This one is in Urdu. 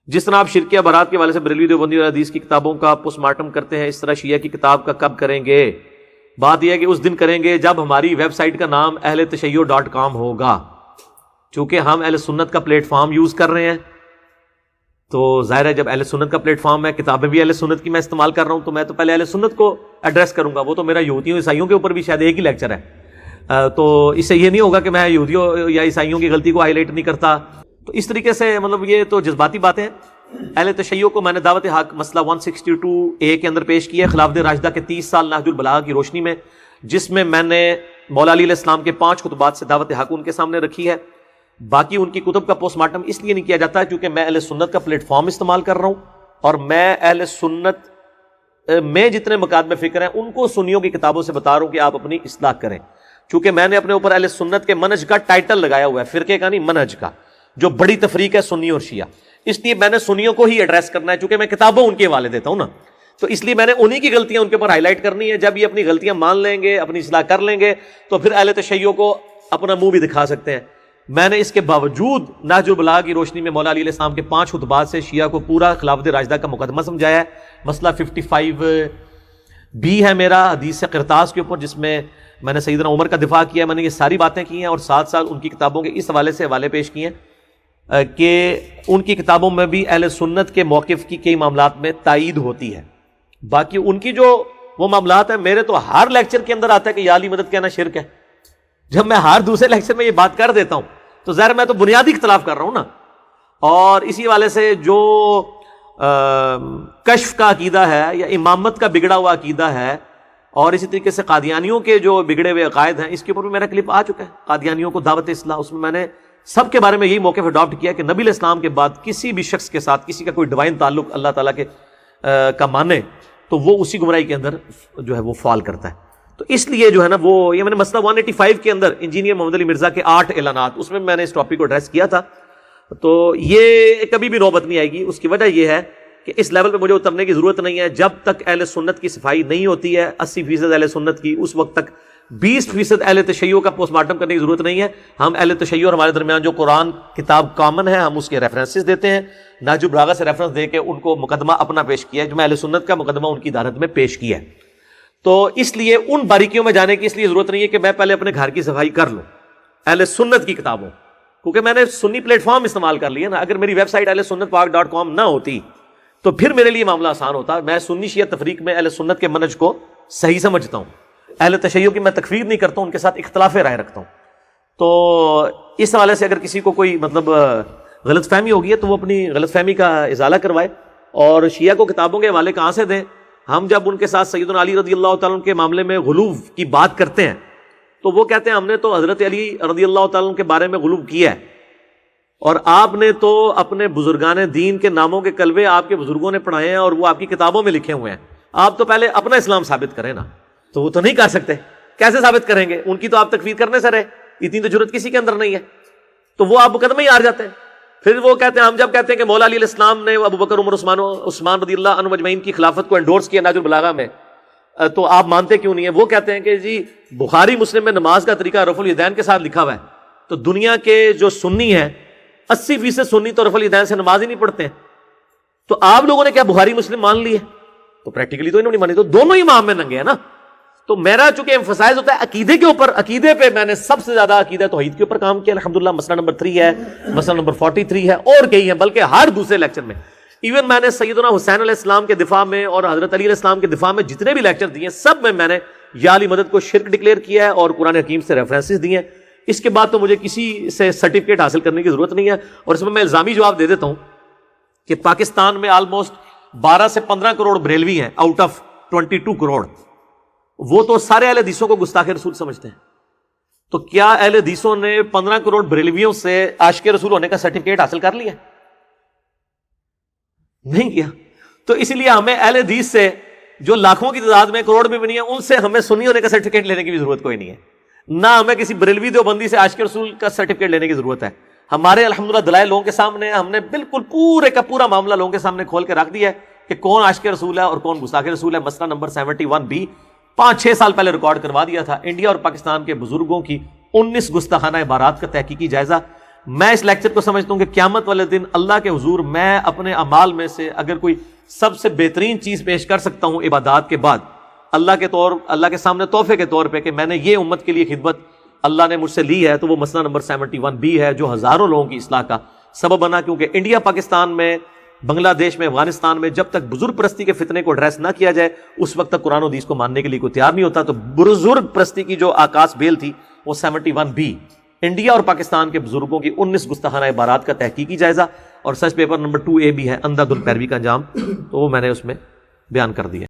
جس طرح آپ شرکیہ برات کے حوالے سے بریلوی دیوبندی اور حدیث کی کتابوں کا پوسٹ مارٹم کرتے ہیں، اس طرح شیعہ کی کتاب کا کب کریں گے؟ بات یہ ہے کہ اس دن کریں گے جب ہماری ویب سائٹ کا نام اہلتشیع.com ہوگا. چونکہ ہم اہل سنت کا پلیٹ فارم یوز کر رہے ہیں تو ظاہر ہے جب اہل سنت کا پلیٹ فارم ہے، کتابیں بھی اہل سنت کی میں استعمال کر رہا ہوں، تو میں تو پہلے اہل سنت کو ایڈریس کروں گا. وہ تو میرا یہودیوں عیسائیوں کے اوپر بھی شاید ایک ہی لیکچر ہے، تو اس سے یہ نہیں ہوگا کہ میں یہودیوں یا عیسائیوں کی غلطی کو ہائی لائٹ نہیں کرتا. تو اس طریقے سے مطلب یہ تو جذباتی باتیں ہیں. اہل تشیع کو میں نے دعوت حق مسئلہ 162A کے اندر پیش کیا ہے، خلافت راشدہ کے 30 سال نہج البلاغہ کی روشنی میں، جس میں میں نے مولا علی علیہ السلام کے 5 خطبات سے دعوت حق ان کے سامنے رکھی ہے. باقی ان کی کتب کا پوسٹ مارٹم اس لیے نہیں کیا جاتا کیونکہ میں اہل سنت کا پلیٹ فارم استعمال کر رہا ہوں، اور میں اہل سنت میں جتنے مقادم فکر ہیں ان کو سنیوں کی کتابوں سے بتا رہا ہوں کہ آپ اپنی اصلاح کریں. چونکہ میں نے اپنے اوپر اہل سنت کے منہج کا ٹائٹل لگایا ہوا ہے، فرقے کا نہیں، منہج کا، جو بڑی تفریق ہے سنی اور شیعہ. اس لیے میں نے سنیوں کو ہی ایڈریس کرنا ہے، چونکہ میں کتابوں ان کے حوالے دیتا ہوں نا، تو اس لیے میں نے انہی کی غلطیاں ان کے اوپر ہائی لائٹ کرنی ہے. جب یہ اپنی غلطیاں مان لیں گے، اپنی اصلاح کر لیں گے، تو پھر اہل تشیع کو اپنا منہ بھی دکھا سکتے ہیں. میں نے اس کے باوجود نہج البلاغہ کی روشنی میں مولا علی علیہ السلام کے 5 خطبات سے شیعہ کو پورا خلافت راشدہ کا مقدمہ سمجھایا ہے. مسئلہ 55B ہے میرا حدیث قرطاس کے اوپر، جس میں میں نے سیدنا عمر کا دفاع کیا ہے. میں نے یہ ساری باتیں کی ہیں اور ساتھ ساتھ ان کی کتابوں کے اس حوالے سے حوالے پیش کیے ہیں کہ ان کی کتابوں میں بھی اہل سنت کے موقف کی کئی معاملات میں تائید ہوتی ہے. باقی ان کی جو وہ معاملات ہیں، میرے تو ہر لیکچر کے اندر آتا ہے کہ یا علی مدد کہنا شرک ہے. جب میں ہر دوسرے لیکچر میں یہ بات کر دیتا ہوں تو ظاہر میں تو بنیادی اختلاف کر رہا ہوں نا. اور اسی حوالے سے جو کشف کا عقیدہ ہے یا امامت کا بگڑا ہوا عقیدہ ہے، اور اسی طریقے سے قادیانیوں کے جو بگڑے ہوئے عقائد ہیں، اس کے اوپر بھی میرا کلپ آ چکا ہے، قادیانیوں کو دعوت اصلاح. اس میں میں نے سب کے بارے میں یہی موقف اڈاپٹ کیا کہ نبی علیہ السلام کے بعد کسی بھی شخص کے ساتھ کسی کا کوئی ڈیوائن تعلق اللہ تعالیٰ کے کا مانے تو وہ اسی گمراہی کے اندر جو ہے وہ فال کرتا ہے. تو اس لیے جو ہے نا وہ یہ میں نے مسئلہ 185 کے اندر انجینئر محمد علی مرزا کے 8 اعلانات، اس میں نے اس ٹاپک کو ایڈریس کیا تھا. تو یہ کبھی بھی نوبت نہیں آئے گی. اس کی وجہ یہ ہے کہ اس لیول پہ مجھے اترنے کی ضرورت نہیں ہے. جب تک اہل سنت کی صفائی نہیں ہوتی ہے 80% اہل سنت کی، اس وقت تک 20% اہل تشیع کا پوسٹ مارٹم کرنے کی ضرورت نہیں ہے. ہم اہل تشیع اور ہمارے درمیان جو قرآن کتاب کامن ہے، ہم اس کے ریفرنسز دیتے ہیں. نہج البلاغہ سے ریفرنس دے کے ان کو مقدمہ اپنا پیش کیا ہے، جو میں اہل سنت کا مقدمہ ان کی عدالت میں پیش کیا ہے. تو اس لیے ان باریکیوں میں جانے کی اس لیے ضرورت نہیں ہے کہ میں پہلے اپنے گھر کی صفائی کر لوں اہل سنت کی کتابوں، کیونکہ میں نے سنی پلیٹ فارم استعمال کر لیا نا. اگر میری ویب سائٹ اہل سنت پاک.com نہ ہوتی تو پھر میرے لیے معاملہ آسان ہوتا. میں سنی شیعہ تفریق میں اہل سنت کے منہج کو صحیح سمجھتا ہوں، اہل تشیع کی میں تکفیر نہیں کرتا ہوں، ان کے ساتھ اختلاف رائے رکھتا ہوں. تو اس حوالے سے اگر کسی کو کوئی مطلب غلط فہمی ہوگی ہے تو وہ اپنی غلط فہمی کا ازالہ کروائے. اور شیعہ کو کتابوں کے حوالے کہاں سے دیں؟ ہم جب ان کے ساتھ سیدنا علی رضی اللہ تعالیٰ عنہ کے معاملے میں غلو کی بات کرتے ہیں تو وہ کہتے ہیں ہم نے تو حضرت علی رضی اللہ تعالیٰ عنہ کے بارے میں غلو کیا ہے، اور آپ نے تو اپنے بزرگان دین کے ناموں کے کلمے آپ کے بزرگوں نے پڑھائے ہیں اور وہ آپ کی کتابوں میں لکھے ہوئے ہیں. آپ تو پہلے اپنا اسلام ثابت کریں نا. تو وہ تو نہیں کر سکتے، کیسے ثابت کریں گے؟ ان کی تو آپ تکفیر کرنے سے رہے، اتنی تو جرت کسی کے اندر نہیں ہے. تو وہ آپ مقدمے ہی ہار جاتے ہیں. پھر وہ کہتے ہیں ہم جب کہتے ہیں کہ مولا علی علیہ السلام نے ابو بکر عمر عثمان رضی اللہ عنہ مجمعین کی خلافت کو انڈورس کیا نہج البلاغہ میں، تو آپ مانتے کیوں نہیں ہیں؟ وہ کہتے ہیں کہ جی بخاری مسلم میں نماز کا طریقہ رفع الیدین کے ساتھ لکھا ہوا ہے. تو دنیا کے جو سنی ہیں 80% سنی تو رفع الیدین سے نماز ہی نہیں پڑھتے ہیں. تو آپ لوگوں نے کیا بخاری مسلم مان لی ہے؟ تو پریکٹیکلی تو انہوں نے نہیں مانی. تو دونوں ہی امام میں ننگے ہیں نا. تو میرا چونکہ ایمفسائز ہوتا ہے عقیدے کے اوپر، عقیدے پہ میں نے سب سے زیادہ عقیدہ توحید کے اوپر کام کیا الحمدللہ. مسئلہ نمبر 3 ہے، مسئلہ نمبر 43 ہے، اور کئی ہیں، بلکہ ہر دوسرے لیکچر میں. ایون میں نے سیدنا حسین علیہ السلام کے دفاع میں اور حضرت علی علیہ السلام کے دفاع میں جتنے بھی لیکچر دیے سب میں نے یا علی مدد کو شرک ڈکلیئر کیا ہے اور قرآن حکیم سے ریفرنسز دیے ہیں. اس کے بعد تو مجھے کسی سے سرٹیفکیٹ حاصل کرنے کی ضرورت نہیں ہے. اور اس میں الزامی جواب دے دیتا ہوں کہ پاکستان میں آلموسٹ 12 سے 15 کروڑ بریلوی ہیں آؤٹ آف 22 کروڑ. وہ تو سارے اہل حدیثوں کو گستاخ رسول سمجھتے ہیں. تو کیا اہل حدیثوں نے 15 کروڑ بریلویوں سے عاشق رسول ہونے کا سرٹیفکیٹ حاصل کر لیا؟ نہیں کیا. تو اسی لیے ہمیں اہل حدیث سے جو لاکھوں کی تعداد میں کروڑ میں بھی نہیں ہے، ان سے ہمیں سنی ہونے کا سرٹیفکیٹ لینے کی بھی ضرورت کوئی نہیں ہے. نہ ہمیں کسی بریلوی دیوبندی سے عاشق رسول کا سرٹیفکیٹ لینے کی ضرورت ہے. ہمارے الحمدللہ دلائل لوگوں کے سامنے، ہم نے بالکل پورے کا پورا معاملہ لوگوں کے سامنے کھول کے رکھ دیا ہے کہ کون عاشق رسول ہے اور کون گستاخ رسول ہے. مسئلہ نمبر 71B 5-6 سال پہلے ریکارڈ کروا دیا تھا. انڈیا اور پاکستان کے بزرگوں کی 19 گستاخانہ عبارات کا تحقیقی جائزہ. میں اس لیکچر کو سمجھتا ہوں کہ قیامت والے دن اللہ کے حضور میں اپنے اعمال میں سے اگر کوئی سب سے بہترین چیز پیش کر سکتا ہوں عبادات کے بعد اللہ کے سامنے تحفے کے طور پہ کہ میں نے یہ امت کے لیے خدمت اللہ نے مجھ سے لی ہے، تو وہ مسئلہ نمبر 71B ہے جو ہزاروں لوگوں کی اصلاح کا سبب بنا. کیونکہ انڈیا، پاکستان میں، بنگلہ دیش میں، افغانستان میں جب تک بزرگ پرستی کے فتنے کو ایڈریس نہ کیا جائے اس وقت تک قرآن و حدیث کو ماننے کے لیے کوئی تیار نہیں ہوتا. تو بزرگ پرستی کی جو آکاش بیل تھی وہ 71B، انڈیا اور پاکستان کے بزرگوں کی 19 گستاخانہ عبارات کا تحقیقی جائزہ، اور سرچ پیپر نمبر 2A بھی ہے اندھا دھند پیروی کا انجام، تو وہ میں نے اس میں بیان کر دیا.